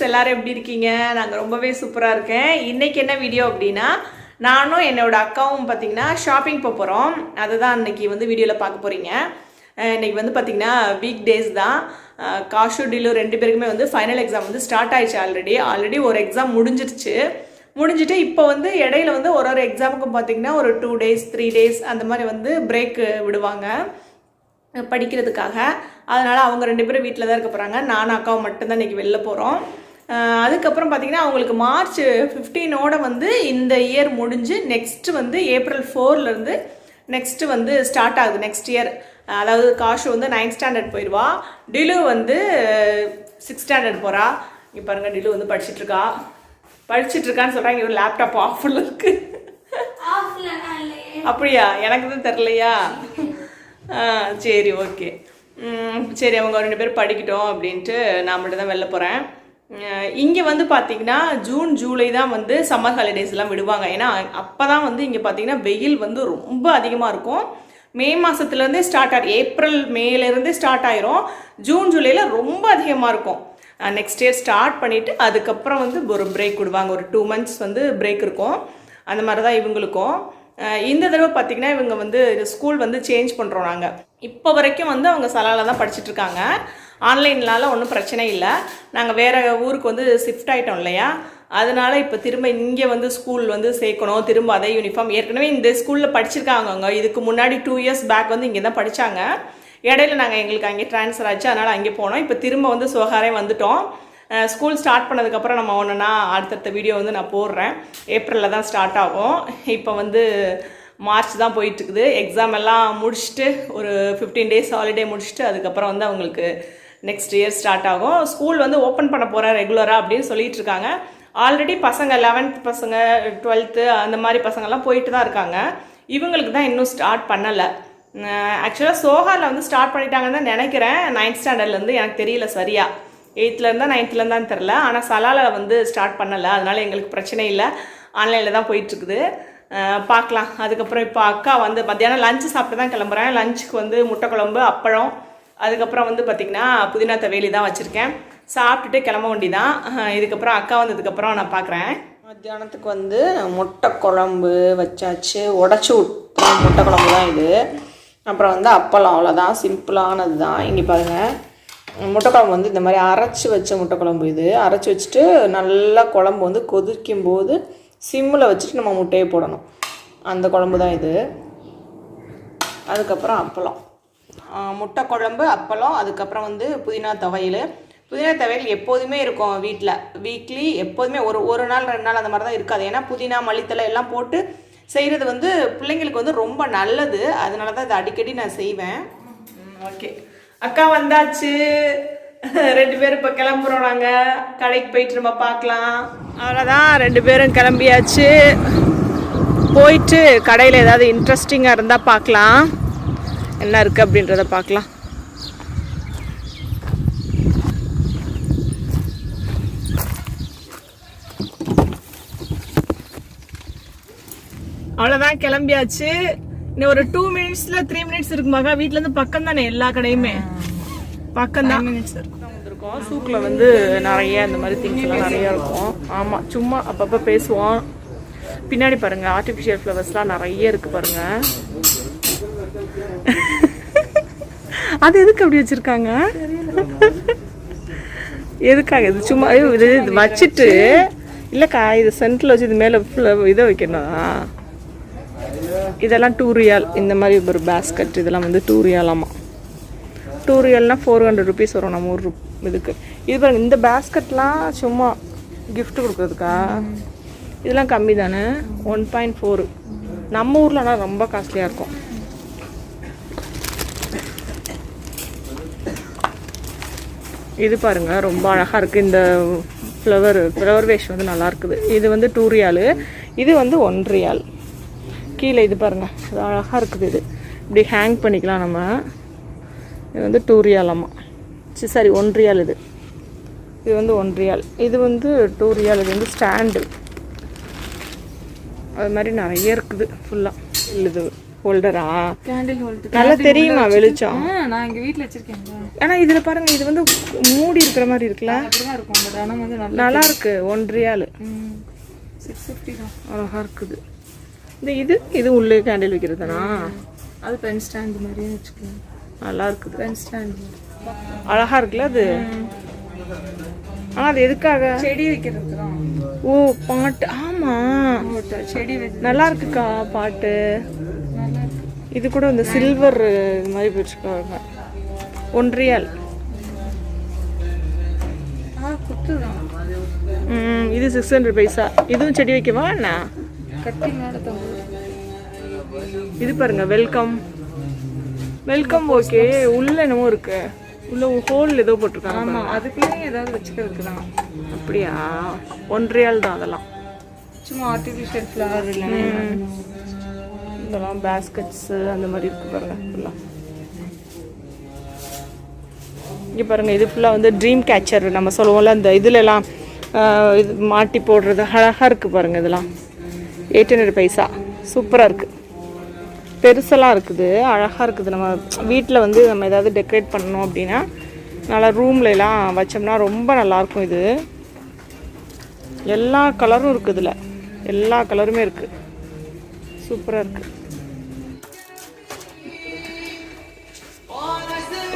எல்லாரும் எப்படி இருக்கீங்க? நாங்கள் ரொம்பவே சூப்பராக இருக்கேன். இன்றைக்கி என்ன வீடியோ அப்படின்னா, நானும் என்னோட அக்காவும் பார்த்திங்கன்னா ஷாப்பிங் போக போகிறோம். அதுதான் இன்றைக்கி வந்து வீடியோவில் பார்க்க போகிறீங்க. இன்றைக்கி வந்து பார்த்திங்கன்னா வீக் டேஸ் தான். காஷு டிலு ரெண்டு பேருக்குமே வந்து ஃபைனல் எக்ஸாம் வந்து ஸ்டார்ட் ஆயிடுச்சு. ஆல்ரெடி ஒரு எக்ஸாம் முடிஞ்சிட்டு இப்போ வந்து இடையில வந்து ஒரு எக்ஸாமுக்கும் பார்த்திங்கன்னா ஒரு 2 days 3 days அந்த மாதிரி வந்து பிரேக் விடுவாங்க படிக்கிறதுக்காக. அதனால் அவங்க 2 பேரும் வீட்டில் தான் இருக்க போகிறாங்க. நானும் அக்காவும் மட்டும்தான் இன்றைக்கி வெளில போகிறோம். அதுக்கப்புறம் பார்த்திங்கன்னா அவங்களுக்கு March 15 வந்து இந்த இயர் முடிஞ்சு நெக்ஸ்ட்டு வந்து April 4 நெக்ஸ்ட்டு வந்து ஸ்டார்ட் ஆகுது நெக்ஸ்ட் இயர். அதாவது காஷு வந்து 9th standard போயிடுவா, டிலு வந்து 6th standard போகிறா. இங்கே பாருங்கள், டிலு வந்து படிச்சிட்ருக்கான்னு சொல்கிறாங்க. ஒரு லேப்டாப் ஆஃபில் இருக்கு. அப்படியா? எனக்கு தான் தெரிலையா? சரி, ஓகே. சரி, அவங்க 2 பேரும் படிக்கட்டும் அப்படின்ட்டு நான் மட்டும் தான் வெளில போகிறேன். இங்கே வந்து பார்த்திங்கன்னா ஜூன் ஜூலை தான் வந்து சம்மர் ஹாலிடேஸ்லாம் விடுவாங்க. ஏன்னா அப்போ தான் வந்து இங்கே பார்த்திங்கன்னா வெயில் வந்து ரொம்ப அதிகமாக இருக்கும். மே மாதத்துலேருந்தே ஸ்டார்ட் ஆகும், ஏப்ரல் மேலேருந்தே ஸ்டார்ட் ஆயிரும். ஜூன் ஜூலையில் ரொம்ப அதிகமாக இருக்கும். நெக்ஸ்ட் இயர் ஸ்டார்ட் பண்ணிவிட்டு அதுக்கப்புறம் வந்து ஒரு பிரேக் விடுவாங்க. ஒரு 2 months வந்து பிரேக் இருக்கும். அந்த மாதிரி தான் இவங்களுக்கும். இந்த தடவை பார்த்திங்கன்னா இவங்க வந்து ஸ்கூல் வந்து சேஞ்ச் பண்ணுறோம். நாங்கள் இப்போ வரைக்கும் வந்து அவங்க சலாவில் தான் படிச்சுட்ருக்காங்க. ஆன்லைன்லால ஒன்றும் பிரச்சனை இல்லை. நாங்கள் வேறு ஊருக்கு வந்து ஷிஃப்ட் ஆகிட்டோம் இல்லையா, அதனால் இப்போ திரும்ப இங்கே வந்து ஸ்கூல் வந்து சேர்க்கணும். திரும்ப அதே யூனிஃபார்ம். ஏற்கனவே இந்த ஸ்கூலில் படிச்சிருக்காங்க அவங்க. இதுக்கு முன்னாடி 2 years பேக் வந்து இங்கே தான் படித்தாங்க. இடையில நாங்கள் எங்களுக்கு அங்கே ட்ரான்ஸ்ஃபர் ஆச்சு, அதனால் அங்கே போனோம். இப்போ திரும்ப வந்து சுகாரே வந்துட்டோம். ஸ்கூல் ஸ்டார்ட் பண்ணதுக்கப்புறம் நம்ம ஒன்றுனா அடுத்தடுத்த வீடியோ வந்து நான் போடுறேன். ஏப்ரலில் தான் ஸ்டார்ட் ஆகும். இப்போ வந்து மார்ச் தான் போயிட்டுருக்குது. எக்ஸாம் எல்லாம் முடிச்சுட்டு ஒரு 15 days ஹாலிடே முடிச்சுட்டு அதுக்கப்புறம் வந்து அவங்களுக்கு நெக்ஸ்ட் இயர் ஸ்டார்ட் ஆகும். ஸ்கூல் வந்து ஓப்பன் பண்ண போகிறேன் ரெகுலராக அப்படின்னு சொல்லிட்டு இருக்காங்க. ஆல்ரெடி பசங்க 11th பசங்க 12th அந்த மாதிரி பசங்கள்லாம் போயிட்டு தான் இருக்காங்க. இவங்களுக்கு தான் இன்னும் ஸ்டார்ட் பண்ணலை. ஆக்சுவலாக சோஹாவில் வந்து ஸ்டார்ட் பண்ணிட்டாங்கன்னு தான் நினைக்கிறேன். 9th standardலேருந்து எனக்கு தெரியல சரியா, 8th இருந்தால் 9th இருந்தான்னு தெரில. ஆனால் சலாவில் வந்து ஸ்டார்ட் பண்ணலை. அதனால் எங்களுக்கு பிரச்சனை இல்லை, ஆன்லைனில் தான் போயிட்டுருக்குது. பார்க்கலாம். அதுக்கப்புறம் இப்போ அக்கா வந்து மத்தியானம் லஞ்சு சாப்பிட்டு தான் கிளம்புறேன். லஞ்சுக்கு வந்து முட்டை குழம்பு, அப்பளம், அதுக்கப்புறம் வந்து பார்த்திங்கன்னா புதினா தவேலி தான் வச்சுருக்கேன். சாப்பிட்டுட்டு கிளம்ப வேண்டி தான். இதுக்கப்புறம் அக்கா வந்ததுக்கப்புறம் நான் பார்க்குறேன். மத்தியானத்துக்கு வந்து முட்டை குழம்பு வச்சாச்சு. உடச்சி விட்ட முட்டை குழம்பு தான் இது. அப்புறம் வந்து அப்பளம், அவ்வளோதான், சிம்பிளானது தான். இங்கே பாருங்கள், முட்டை குழம்பு வந்து இந்த மாதிரி அரைச்சி வச்ச முட்டை குழம்பு. இது அரைச்சி வச்சுட்டு நல்லா குழம்பு வந்து கொதிக்கும் போது சிம்மில் வச்சுட்டு நம்ம முட்டையை போடணும். அந்த குழம்பு தான் இது. அதுக்கப்புறம் அப்பளம், முட்டை குழம்பு, அப்பளம், அதுக்கப்புறம் வந்து புதினா துவையல் எப்போதுமே இருக்கும் வீட்டில். வீக்லி எப்போதுமே ஒரு நாள் 2 நாள் அந்த மாதிரி தான் இருக்காது. ஏன்னா புதினா மல்லித்தலை எல்லாம் போட்டு செய்கிறது வந்து பிள்ளைங்களுக்கு வந்து ரொம்ப நல்லது. அதனால தான் இதை அடிக்கடி நான் செய்வேன். ஓகே, அக்கா வந்தாச்சு. 2 பேரும் இப்போ கிளம்புறோம். நாங்கள் கடைக்கு போயிட்டு நம்ம பார்க்கலாம். அவ்வளோதான், 2 பேரும் கிளம்பியாச்சு. போயிட்டு கடையில் ஏதாவது இன்ட்ரெஸ்டிங்காக இருந்தால் பார்க்கலாம், என்ன இருக்குது அப்படின்றத பார்க்கலாம். அவ்வளோதான், கிளம்பியாச்சு. இன்னும் ஒரு 2 minutes 3 minutes இருக்குமாக்கா. வீட்டிலேருந்து பக்கம் தானே, எல்லா கடையுமே பக்கம் தான். வந்திருக்கோம். சூக்கில் வந்து நிறைய இந்த மாதிரி திங்ஸ் எல்லாம் நிறையா இருக்கும். ஆமாம், சும்மா அப்பப்போ பேசுவோம். பின்னாடி பாருங்கள், ஆர்டிஃபிஷியல் ஃப்ளவர்ஸ்லாம் நிறைய இருக்குது பாருங்கள். அது எதுக்கு அப்படி வச்சுருக்காங்க? எதுக்காக இது? சும்மா இது வச்சுட்டு இல்லைக்கா, இது சென்டரில் வச்சு இது மேலே இதை வைக்கணும். இதெல்லாம் 2 riyal. இந்த மாதிரி ஒரு பேஸ்கட் இதெல்லாம் வந்து 2 riyal. ஆமாம், 2 riyalனா 400 rupees வரும் நம்ம ஊர் இதுக்கு. இது பாருங்க, இந்த பேஸ்கட்லாம் சும்மா கிஃப்ட் கொடுக்குறதுக்கா. இதெல்லாம் கம்மி தானே, 1.4. நம்ம ஊரில் ஆனால் ரொம்ப காஸ்ட்லியாக இருக்கும். இது பாருங்கள், ரொம்ப அழகாக இருக்குது. இந்த ஃப்ளவர் வேஷ் வந்து நல்லா இருக்குது. இது வந்து 2 riyal. இது வந்து 1 riyal. கீழே இது பாருங்கள், அது அழகாக இருக்குது. இது இப்படி ஹேங் பண்ணிக்கலாம் நம்ம. இது வந்து 2 riyal. ஆமாம், சரி 1 riyal. இது வந்து 1 riyal. இது வந்து 2 riyal. இது வந்து ஸ்டாண்டு. அது மாதிரி நிறைய இருக்குது ஃபுல்லாக. இது ஹோல்டரா? கேண்டில் ஹோல்டர் நல்லா தெரியுமா வெளிச்சம்? நான் எங்க வீட்ல வச்சிருக்கேன். ஆனா இதுல பாருங்க, இது வந்து மூடி இருக்கிற மாதிரி இருக்குல்ல? அப்படிதான் இருக்கும். பட் ஆனா வந்து நல்லா இருக்கு. 1 ரியால் 650 தான். அழகா இருக்குது. இது உள்ளே கேண்டில் வைக்கிறதுனா? அது பென் ஸ்டாண்ட் மாதிரியே வச்சுக்கலாம். நல்லா இருக்குது. பென் ஸ்டாண்ட் அழகா இருக்குல்ல அது? அது எதுக்காக? செடி வைக்கிறதுக்கு தான். ஓ பாட்டு. ஆமா செடி வச்சு நல்லா இருக்குக்கா பாட்டு. நல்லா இருக்கு. இது கூட இந்த சில்வர் இது மாதிரி வச்சுருக்காங்க. 1 ரியால். குத்துதான். இது 600 பைசா. இதுவும் செடி வைக்கவா என்ன? கட்டி மேலே தொங்கு. இது பாருங்க, வெல்கம் வெல்கம். ஓகே, உள்ள என்னமோ இருக்கு. உள்ள ஹோல் ஏதோ போட்டிருக்காங்க. ஆமா, அதுக்குள்ளே ஏதாவது வச்சுக்கிறதுக்கு தான். அப்படியா? 1 ரியால் தான் அதெல்லாம். சும்மா ஆர்டிஃபிஷியல் ஃப்ளவர் இல்லை. இதெல்லாம் பேஸ்கெட்ஸ் அந்த மாதிரி இருக்கு பாருங்க. ஃபுல்லாக இங்கே பாருங்க, இது ஃபுல்லாக வந்து ட்ரீம் கேச்சர் நம்ம சொல்லுவோம்ல, அந்த இதுலலாம் இது மாட்டி போடுறது அழகாக இருக்குது பாருங்க. இதெல்லாம் 800 பைசா. சூப்பராக இருக்குது. பெருசெல்லாம் இருக்குது, அழகாக இருக்குது. நம்ம வீட்டில் வந்து நம்ம ஏதாவது டெக்கரேட் பண்ணணும் அப்படின்னா நல்லா ரூம்லலாம் வச்சோம்னா ரொம்ப நல்லாயிருக்கும். இது எல்லா கலரும் இருக்குது. இதில் எல்லா கலருமே இருக்குது. சூப்பராக இருக்குது.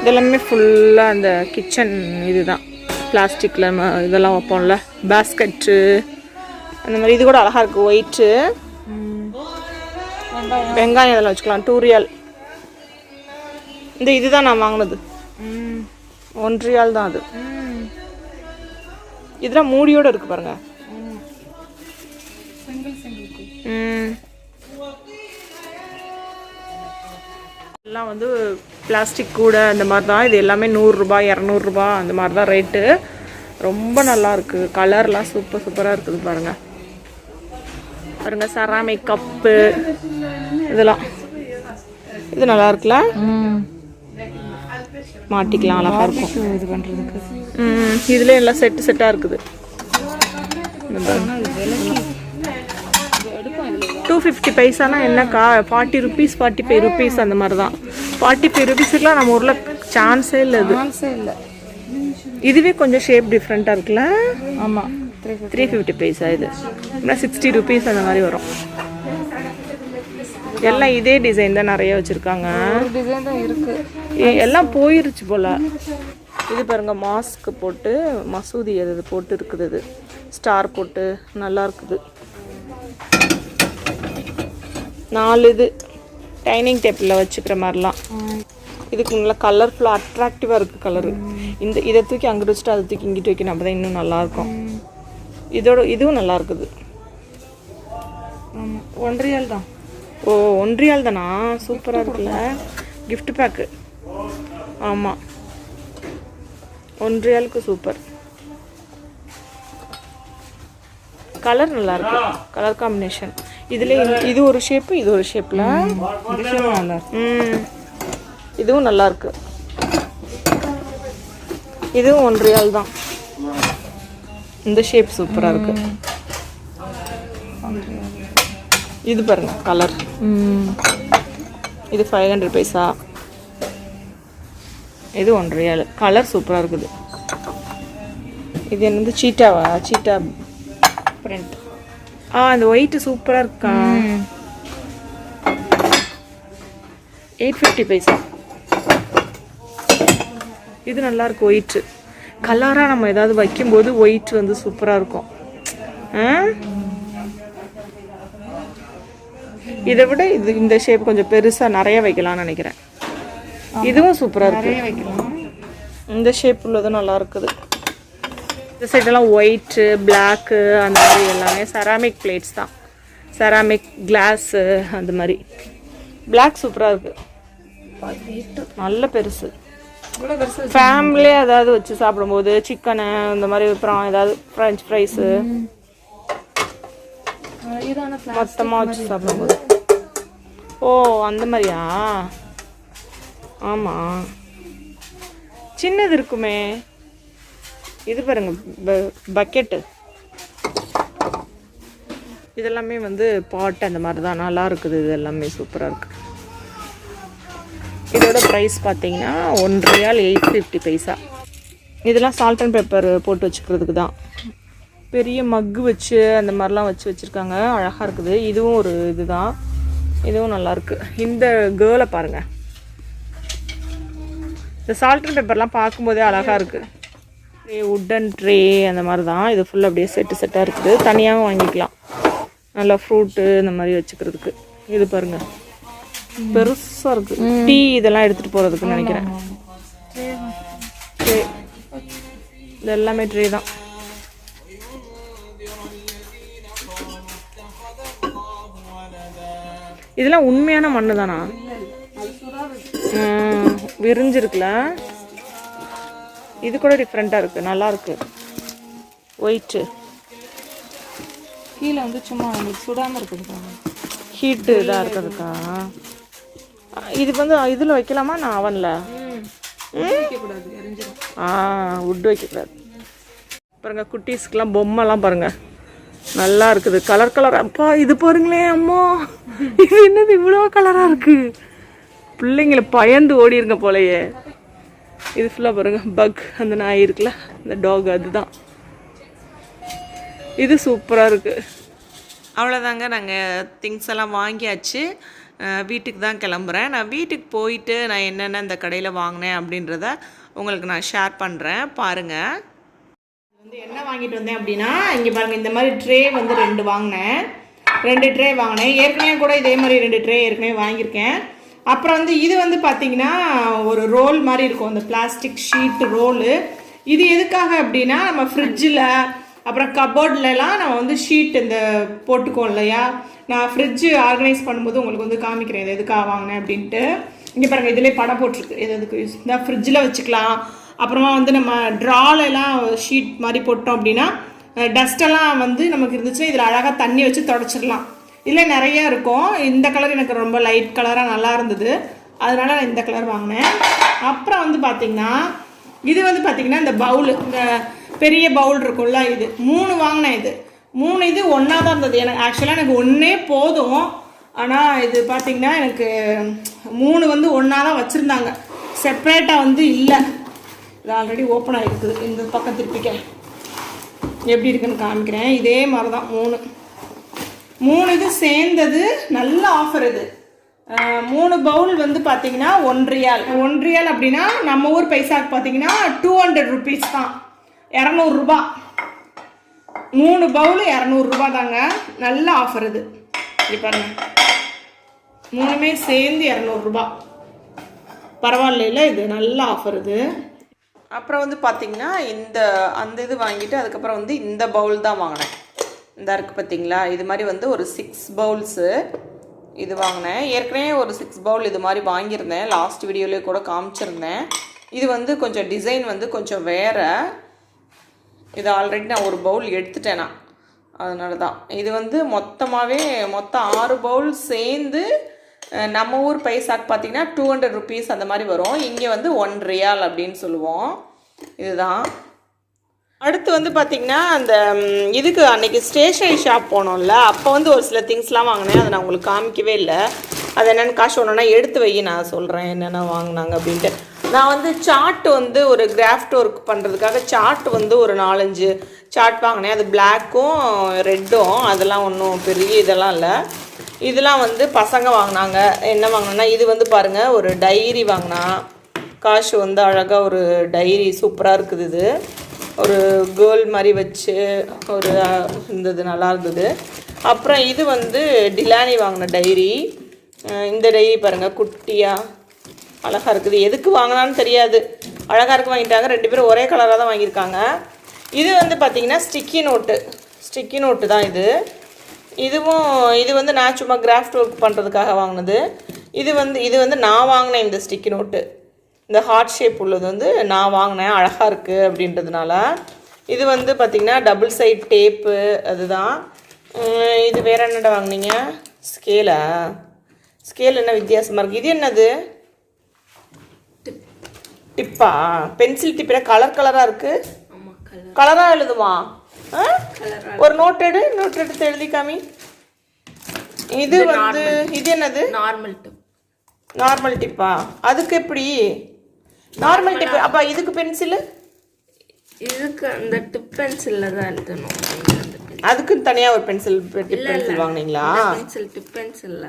இதெல்லாமே ஃபுல்லாக அந்த கிச்சன் இதுதான். பிளாஸ்டிக்கில் இதெல்லாம் வைப்போம்ல, பேஸ்கெட்டு அந்த மாதிரி. இது கூட அழகாக இருக்குது. ஒயிட்டு வெங்காயம் இதெல்லாம் வச்சுக்கலாம். 2 ரியால். இதுதான் நான் வாங்கினது. 1 ரியால் தான் அது. இதெல்லாம் மூடியோடு இருக்குது பாருங்க. எல்லாம் வந்து பிளாஸ்டிக் கூட அந்த மாதிரி தான். இது எல்லாமே 100 ரூபாய் 200 ரூபாய் அந்த மாதிரி தான் ரேட்டு. ரொம்ப நல்லா இருக்குது. கலர்லாம் சூப்பராக இருக்குது பாருங்க. பாருங்க, செராமிக் கப்பு இதெல்லாம். இது நல்லா இருக்குல்ல? மாட்டிக்கலாம், அழகா இருக்கும் இது பண்ணுறதுக்கு. இதுல எல்லாம் செட்டாக இருக்குது. 250 பைசானா என்னக்கா? 40 ருபீஸ் 45 ருபீஸ் அந்த மாதிரி தான். 45 ருபீஸுக்குலாம் நம்ம ஊரில் சான்ஸே இல்லை. அது இல்லை. இதுவே கொஞ்சம் ஷேப் டிஃப்ரெண்ட்டாக இருக்குல்ல? ஆமாம். 350 பைசா. இது 60 ருபீஸ் அந்த மாதிரி வரும். எல்லாம் இதே டிசைன் தான் நிறைய வச்சுருக்காங்க. டிசைன் தான் இருக்கு. எல்லாம் போயிருச்சு போல். இது பாருங்க, மாஸ்க் போட்டு மசூதி அது போட்டு இருக்குது. இது ஸ்டார் போட்டு நல்லா இருக்குது. 4 இது டைனிங் டேபிளில் வச்சுக்கிற மாதிரிலாம். இதுக்கு நல்லா கலர்ஃபுல்லாக அட்ராக்டிவாக இருக்குது கலரு. இதை தூக்கி அங்கிட்டு வச்சுட்டு அதை தூக்கி இங்கிட்டு வைக்கணும். அப்போ தான் இன்னும் நல்லாயிருக்கும். இதுவும் நல்லா இருக்குது. 1 ரியால் தான். ஓ 1 ரியால் தானா? சூப்பராக இருக்குல்ல? Gift pack. ஆமாம், 1 ரியாலுக்கு சூப்பர். கலர் நல்லா இருக்கு. கலர் காம்பினேஷன் இதுல இது ஒரு ஷேப்பு, இது ஒரு ஷேப்ல. இதுவும் நல்லா இருக்கு. இதுவும் 1 ரியால் தான். இந்த ஷேப் சூப்பரா இருக்கு. இது பாருங்க கலர். இது 500 பைசா. இது 1 ரியால். கலர் சூப்பரா இருக்குது. இது என்னது? சீட்டாவா? சீட்டா பிரிண்ட். அந்த ஒயிட் சூப்பரா இருக்கா. 850 பைசா. இது நல்லா இருக்கு. ஒயிட் கலரா நம்ம ஏதாவது வைக்கும்போது ஒயிட் வந்து சூப்பரா இருக்கும். இதை விட இந்த ஷேப் கொஞ்சம் பெருசா நிறைய வைக்கலாம்னு நினைக்கிறேன். இதுவும் சூப்பரா இருக்கு. இந்த ஷேப் உள்ளது நல்லா இருக்குது. இந்த சைடெல்லாம் ஒயிட்டு பிளாக்கு அந்த மாதிரி எல்லாமே செராமிக் பிளேட்ஸ் தான். செராமிக் கிளாஸு அந்த மாதிரி. பிளாக் சூப்பராக இருக்குது. நல்ல பெருசு. ஃபேமிலியே ஏதாவது வச்சு சாப்பிடும்போது சிக்கனு இந்த மாதிரி அப்புறம் ஏதாவது ஃப்ரெஞ்ச் ஃப்ரைஸு மொத்தமாக வச்சு சாப்பிடும்போது. ஓ அந்த மாதிரியா? ஆமாம், சின்னது இருக்குமே. இது பாருங்க பக்கெட்டு. இதெல்லாமே வந்து பாட் அந்த மாதிரி தான். நல்லா இருக்குது. இது எல்லாமே சூப்பராக இருக்குது. இதோட ப்ரைஸ் பார்த்தீங்கன்னா 1 ரியால் 850 பைசா. இதெல்லாம் சால்ட் அண்ட் பெப்பர் போட்டு வச்சுக்கிறதுக்கு தான். பெரிய மக்கு வச்சு அந்த மாதிரிலாம் வச்சுருக்காங்க, அழகாக இருக்குது. இதுவும் ஒரு இதுதான், இதுவும் நல்லாயிருக்கு. இந்த கேர்ளை பாருங்கள், இந்த சால்ட் அண்ட் பெப்பர்லாம் பார்க்கும்போதே அழகாக இருக்குது. உட்டன் ட்ரே அந்த மாதிரி தான். இது ஃபுல்லாக அப்படியே செட்டாக இருக்குது. தனியாகவும் வாங்கிக்கலாம், நல்லா ஃப்ரூட்டு இந்த மாதிரி வச்சுக்கிறதுக்கு. இது பாருங்கள் பெருசாக இருக்குது. டீ இதெல்லாம் எடுத்துகிட்டு போகிறதுக்குன்னு நினைக்கிறேன். ட்ரே இது எல்லாமே ட்ரே தான். இதெல்லாம் உண்மையான மண்ணு தானா? விரிஞ்சிருக்குல. இது கூட டிஃப்ரெண்ட்டாக இருக்குது, நல்லாயிருக்கு. ஒயிட்டு கீழே வந்து சும்மா உங்களுக்கு சுடாமல் இருக்குது, ஹீட்டு இதாக இருக்கிறதுக்கா. இது வந்து இதில் வைக்கலாமா? நான் அவனில் உட் வைக்கக்கூடாது. பாருங்க குட்டீஸ்க்கெலாம் பொம்மைலாம் பாருங்கள் நல்லா இருக்குது, கலர் கலராக. அப்பா இது பாருங்களேன் அம்மா, இது என்னது இவ்வளோ கலராக இருக்குது? பிள்ளைங்களை பயந்து ஓடிருங்க போலையே. இது ஃபுல்லாக பாருங்கள் பக், அந்த நாய் இருக்குல்ல, அந்த டாக், அதுதான். இது சூப்பராக இருக்குது. அவ்வளோதாங்க, நாங்கள் திங்ஸ் எல்லாம் வாங்கியாச்சு. வீட்டுக்கு தான் கிளம்புறேன். நான் வீட்டுக்கு போயிட்டு நான் என்னென்ன இந்த கடையில் வாங்கினேன் அப்படின்றத உங்களுக்கு நான் ஷேர் பண்ணுறேன், பாருங்கள். வந்து என்ன வாங்கிட்டு வந்தேன் அப்படின்னா, இங்கே பாருங்கள், இந்த மாதிரி ட்ரே வந்து 2 வாங்கினேன். 2 ட்ரே வாங்கினேன். ஏற்கனவே கூட இதே மாதிரி 2 ட்ரே ஏற்கனவே வாங்கியிருக்கேன். அப்புறம் வந்து இது வந்து பார்த்திங்கன்னா ஒரு ரோல் மாதிரி இருக்கும், அந்த பிளாஸ்டிக் ஷீட் ரோலு. இது எதுக்காக அப்படின்னா, நம்ம ஃப்ரிட்ஜில் அப்புறம் கபோர்ட்லலாம் நம்ம வந்து ஷீட் இந்த போட்டுக்கோம் இல்லையா. நான் ஃப்ரிட்ஜு ஆர்கனைஸ் பண்ணும்போது உங்களுக்கு வந்து காமிக்கிறேன் இது எதுக்காக வாங்கினேன் அப்படின்ட்டு. இங்கே பாருங்கள், இதிலே படம் போட்டிருக்கு எது எதுக்கு யூஸ். இந்த ஃப்ரிட்ஜில் வச்சுக்கலாம். அப்புறமா வந்து நம்ம ட்ராலெல்லாம் ஷீட் மாதிரி போட்டோம் அப்படின்னா டஸ்ட்டெல்லாம் வந்து நமக்கு இருந்துச்சுன்னா இதில் அழகாக தண்ணி வச்சு தொடச்சிடலாம். இதில் நிறையா இருக்கும். இந்த கலர் எனக்கு ரொம்ப லைட் கலராக நல்லா இருந்தது, அதனால் நான் இந்த கலர் வாங்கினேன். அப்புறம் வந்து பார்த்திங்கன்னா இது வந்து பார்த்திங்கன்னா இந்த பவுலு, இந்த பெரிய பவுல் இருக்கும்ல, இது 3 வாங்கினேன். இது 3 இது ஒன்றா தான் இருந்தது. எனக்கு ஆக்சுவலாக எனக்கு 1 போதும். ஆனால் இது பார்த்திங்கன்னா எனக்கு 3 வந்து ஒன்றா தான் வச்சுருந்தாங்க, செப்ரேட்டாக வந்து இல்லை. இது ஆல்ரெடி ஓப்பன் ஆகிருக்குது. இந்த பக்கம் திருப்பிக்க எப்படி இருக்குன்னு காமிக்கிறேன். இதே மாதிரி தான் 3 இது சேர்ந்தது. நல்ல ஆஃபர் இது. 3 பவுல் வந்து பார்த்தீங்கன்னா 1 ரியால். 1 ரியால் அப்படின்னா நம்ம ஊர் பைசாக்கு பார்த்தீங்கன்னா 200 ருபீஸ் தான், 200 ரூபா. 3 பவுல் 200 ரூபா தாங்க. நல்ல ஆஃபர் இது. இப்படி பாருங்க, 3மே சேர்ந்து 200 ரூபா. பரவாயில்ல, இது நல்ல ஆஃபர் இது. அப்புறம் வந்து பார்த்தீங்கன்னா அந்த இது வாங்கிட்டு அதுக்கப்புறம் வந்து இந்த பவுல் தான் வாங்கினேன். இந்த இருக்குது பார்த்தீங்களா, இது மாதிரி வந்து ஒரு 6 பவுல்ஸு இது வாங்கினேன். ஏற்கனவே ஒரு 6 பவுல் இது மாதிரி வாங்கியிருந்தேன், லாஸ்ட் வீடியோலேயே கூட காமிச்சிருந்தேன். இது வந்து கொஞ்சம் டிசைன் வந்து கொஞ்சம் வேறு. இது ஆல்ரெடி நான் ஒரு பவுல் எடுத்துட்டேன் நான், அதனால தான். இது வந்து மொத்தம் 6 பவுல் சேர்ந்து நம்ம ஊர் பைசாக்கு பார்த்தீங்கன்னா 200 ருபீஸ் அந்த மாதிரி வரும். இங்கே வந்து 1 ரியால் அப்படின்னு சொல்லுவோம். இதுதான். அடுத்து வந்து பார்த்திங்கன்னா அந்த இதுக்கு அன்றைக்கி ஸ்டேஷ்னரி ஷாப் போனோம்ல, அப்போ வந்து ஒரு சில திங்ஸ்லாம் வாங்கினேன். அதை நான் உங்களுக்கு காமிக்கவே இல்லை. அது என்னென்னு காசு ஒன்றுனா எடுத்து வை, நான் சொல்கிறேன் என்னென்ன வாங்கினாங்க அப்படின்ட்டு. நான் வந்து சார்ட் வந்து ஒரு கிராஃப்ட் ஒர்க் பண்ணுறதுக்காக சார்ட் வந்து ஒரு 4-5 சார்ட் வாங்கினேன். அது பிளாக்கும் ரெட்டும், அதெல்லாம் ஒன்றும் பெரிய இதெல்லாம் இல்லை. இதெல்லாம் வந்து பசங்க வாங்கினாங்க. என்ன வாங்கினா, இது வந்து பாருங்கள் ஒரு டைரி வாங்கினா. காசு வந்து அழகாக ஒரு டைரி சூப்பராக இருக்குது. இது ஒரு கேர்ள் மாதிரி வச்சு ஒரு இருந்தது, நல்லா இருந்தது. அப்புறம் இது வந்து டிலானி வாங்கின டைரி. இந்த டைரி பாருங்கள் குட்டியாக அழகாக இருக்குது. எதுக்கு வாங்கினான்னு தெரியாது, அழகாக இருக்கு வாங்கிட்டாங்க. 2 பேரும் ஒரே கலராக தான் வாங்கியிருக்காங்க. இது வந்து பார்த்திங்கன்னா ஸ்டிக்கி நோட்டு தான் இது. இது வந்து நான் சும்மா கிராஃப்ட் ஒர்க் பண்ணுறதுக்காக வாங்கினது. இது வந்து நான் வாங்கினேன். இந்த ஸ்டிக்கி நோட்டு, இந்த ஹார்ட் ஷேப் உள்ளது வந்து நான் வாங்கினேன், அழகாக இருக்குது அப்படின்றதுனால. இது வந்து பார்த்திங்கன்னா டபுள் சைட் டேப்பு, அதுதான். இது வேறு என்னடா வாங்கினீங்க? ஸ்கேல் என்ன வித்தியாசமாக இருக்குது. இது என்னது? டிப்பா? பென்சில் டிப்பில் கலராக இருக்குது. கலராக எழுதுமா? ஒரு நோட் எடுத்து எழுதி காமி. இது வந்து இது என்னது? Normal dip. நார்மல் டிப்பா? அதுக்கு எப்படி நார்மல் டிப்? அப்போ இதுக்கு பென்சிலு? இதுக்கு அந்த டிப் பென்சில்ல தான் எழுதணும். அதுக்குன்னு தனியாக ஒரு பென்சில் டிப் பென்சில் வாங்குனீங்களா? பென்சில் டிப் பென்சில்ல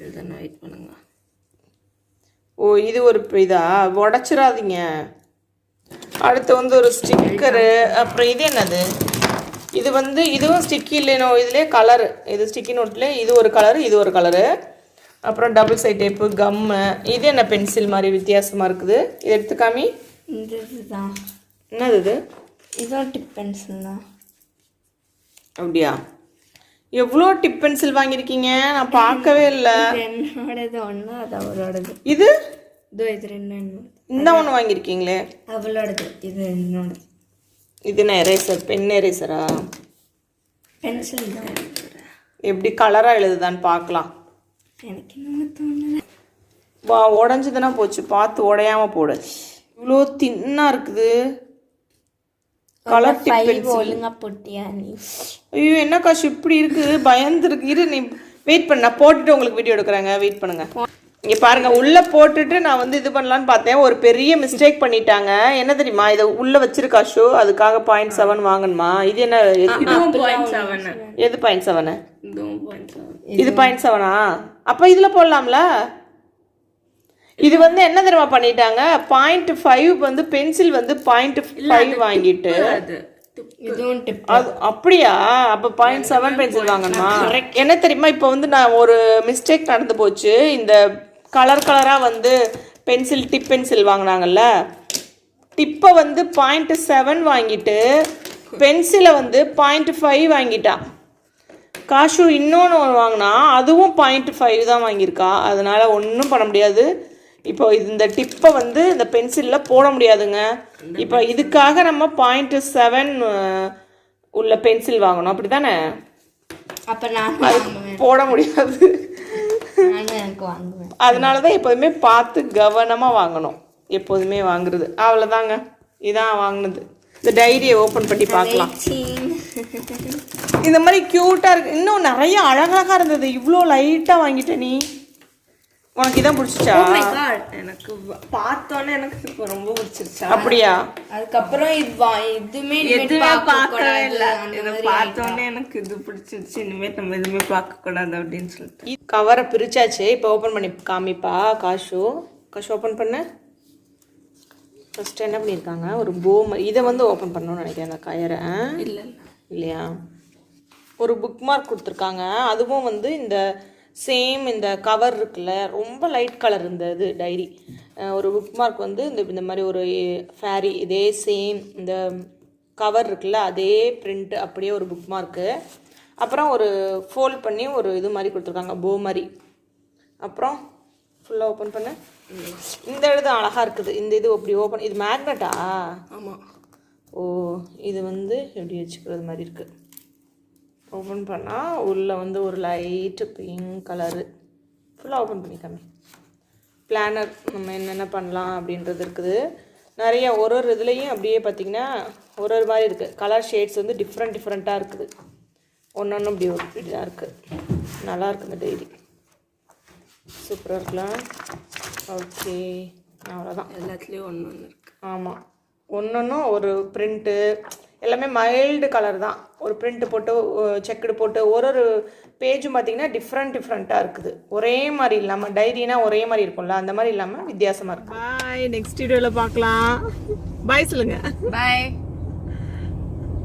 எழுதணும். வெயிட் பண்ணுங்க. ஓ, இது ஒரு இதா? உடச்சிடாதீங்க. அடுத்து வந்து ஒரு ஸ்டிக்கரு. அப்புறம் இது என்னது? இது வந்து இதுவும் ஸ்டிக்கி இல்லைனோ, இதுலேயே கலரு. இது ஸ்டிக்கி நோட்லேயே இது ஒரு கலரு, இது ஒரு கலரு. அப்புறம் டபுள் சைட் டேப்பு, கம்மு. இது என்ன பென்சில் மாதிரி வித்தியாசமாக இருக்குது? இது எடுத்துக்காமி. இந்த இதுதான். என்னது இது? இதுவும் டிப் பென்சில் தான். அப்படியா? எவ்வளோ டிப் பென்சில் வாங்கியிருக்கீங்க? நான் பார்க்கவே இல்லை. என்னோடது ஒன்று, அது அவளோடது. இது இது ரெண்டு இந்த ஒன்று வாங்கியிருக்கீங்களே, அவளோடது. இது என்னோடது. இது என்ன எரேசர்? பென் எரேசரா? பென்சில் தான். எப்படி கலராக எழுதுதான்னு பார்க்கலாம். எனக்கு என்ன தோணுது, வா, உடஞ்சதுன்னா போச்சு. பார்த்து உடையாம போடு. இவ்வளோ தின்னாக இருக்குது. கலர் டிப் பென்சில் ஒழுங்கா போட்டியா நீ? ஐயோ, என்ன காசு இப்படி இருக்கு? பயந்துருக்கு. இரு, நீ வெயிட் பண்ண, நான் போட்டுட்டு உங்களுக்கு வீடியோ எடுக்கிறாங்க. வெயிட் பண்ணுங்க. இங்கே பாருங்க, உள்ளே போட்டுட்டு நான் வந்து இது பண்ணலான்னு பார்த்தேன். ஒரு பெரிய மிஸ்டேக் பண்ணிட்டாங்க. என்ன தெரியுமா? இதை உள்ளே வச்சிருக்கா ஷோ, அதுக்காக 0.7 வாங்கணுமா? இது என்ன? இதுவும் 0.7. எது 0.7? இதுவும் 0.7. இது 0.7ஆ? அப்போ இதில் போடலாம்ல? இது வந்து என்ன தெரியுமா பண்ணிட்டாங்க? 0.5 வந்து பென்சில் வந்து 0.5 வாங்கிட்டு இதுவும் டிப். அது அப்படியா? அப்போ 0.7 பென்சில் வாங்கணுமா? என்ன தெரியுமா, இப்போ வந்து நான் ஒரு மிஸ்டேக் நடந்து போச்சு. இந்த கலராக வந்து பென்சில் டிப் பென்சில் வாங்கினாங்கல்ல, டிப்பை வந்து 0.7 வாங்கிட்டு பென்சிலை வந்து 0.5 வாங்கிட்டான். காஷு இன்னொன்று வாங்கினா அதுவும் 0.5 தான் வாங்கியிருக்கா. அதனால் ஒன்றும் பண்ண முடியாது. இப்போ இந்த டிப்பை வந்து இந்த பென்சிலில் போட முடியாதுங்க. இப்போ இதுக்காக நம்ம 0.7 உள்ள பென்சில் வாங்கணும், அப்படி தானே? அப்போ நான் போட முடியாது. எனக்கு வாங்குவேன். அதனால தான் எப்போதுமே பார்த்து கவனமாக வாங்கணும். எப்போதுமே வாங்குறது அவ்வளோதாங்க. இதான் வாங்கினது. இந்த டைரியை ஓப்பன் பண்ணி பார்க்கலாம். இந்த மாதிரி க்யூட்டாக இருக்கு. இன்னும் நிறைய அழகழகாக இருந்தது. இவ்வளோ லைட்டாக வாங்கிட்ட நீ. உனக்கு இதான் பிடிச்சிச்சா? எனக்கு பார்த்தோன்னே எனக்கு இப்போ ரொம்ப பிடிச்சிருச்சா. அப்படியா? அதுக்கப்புறம் எதுவுமே பார்க்கவே இல்லை. இதை பார்த்தோன்னே எனக்கு இது பிடிச்சிருச்சு. இனிமேல் நம்ம எதுவுமே பார்க்கக்கூடாது அப்படின்னு சொல்லிட்டு கவரை பிரிச்சாச்சு. இப்போ ஓப்பன் பண்ணி காமிப்பா காஷு. ஓப்பன் பண்ண. ஃபஸ்ட்டு என்ன பண்ணியிருக்காங்க, ஒரு மாதிரி இதை வந்து ஓப்பன் பண்ணணும்னு நினைக்கிறேன். அந்த கயரை இல்லையா? ஒரு புக் மார்க் கொடுத்துருக்காங்க. அதுவும் வந்து இந்த சேம் இந்த கவர் இருக்குல்ல, ரொம்ப லைட் கலர் இந்த இது டைரி. ஒரு புக் மார்க் வந்து இந்த மாதிரி ஒரு ஃபேரி, இதே சேம் இந்த கவர் இருக்குல்ல, அதே பிரிண்ட் அப்படியே ஒரு புக் மார்க்கு. அப்புறம் ஒரு ஃபோல்ட் பண்ணி ஒரு இது மாதிரி கொடுத்துருக்காங்க, போ மாதிரி. அப்புறம் ஃபுல்லாக ஓப்பன் பண்ண. இந்த எழுது அழகாக இருக்குது. இந்த இது அப்படி ஓப்பன், இது மேக்னெட்டா? ஆமாம். ஓ, இது வந்து எப்படி வச்சுக்கிறது மாதிரி இருக்குது. ஓப்பன் பண்ணால் உள்ளே வந்து ஒரு லைட்டு பிங்க் கலரு. ஃபுல்லாக ஓப்பன் பண்ணிக்காமி. பிளானர் நம்ம என்னென்ன பண்ணலாம் அப்படின்றது இருக்குது. நிறைய ஒரு இதுலேயும் அப்படியே பார்த்திங்கன்னா ஒரு மாதிரி இருக்குது. கலர் ஷேட்ஸ் வந்து டிஃப்ரெண்ட்டாக இருக்குது. ஒன்று ஒன்று இப்படி ஒரு இப்படி தான் இருக்குது. நல்லாயிருக்கு இந்த டைரி. சூப்பராக இருக்கலாம். ஓகே, அவ்வளோதான். எல்லாத்துலேயும் ஒன்று ஒன்று இருக்குது. ஆமாம், ஒன்றும் ஒரு பிரிண்ட்டு எல்லாமே மைல்டு கலர் தான். ஒரு பிரிண்ட்டு போட்டு செக்குடு போட்டு ஒரு பேஜும் பார்த்திங்கன்னா டிஃப்ரெண்ட்டாக இருக்குது. ஒரே மாதிரி இல்லாமல், டைரினா ஒரே மாதிரி இருக்கும்ல, அந்த மாதிரி இல்லாமல் வித்தியாசமாக இருக்குது. பாய், நெக்ஸ்ட் வீடியோவில் பார்க்கலாம். பாய் சொல்லுங்கள். பாய்.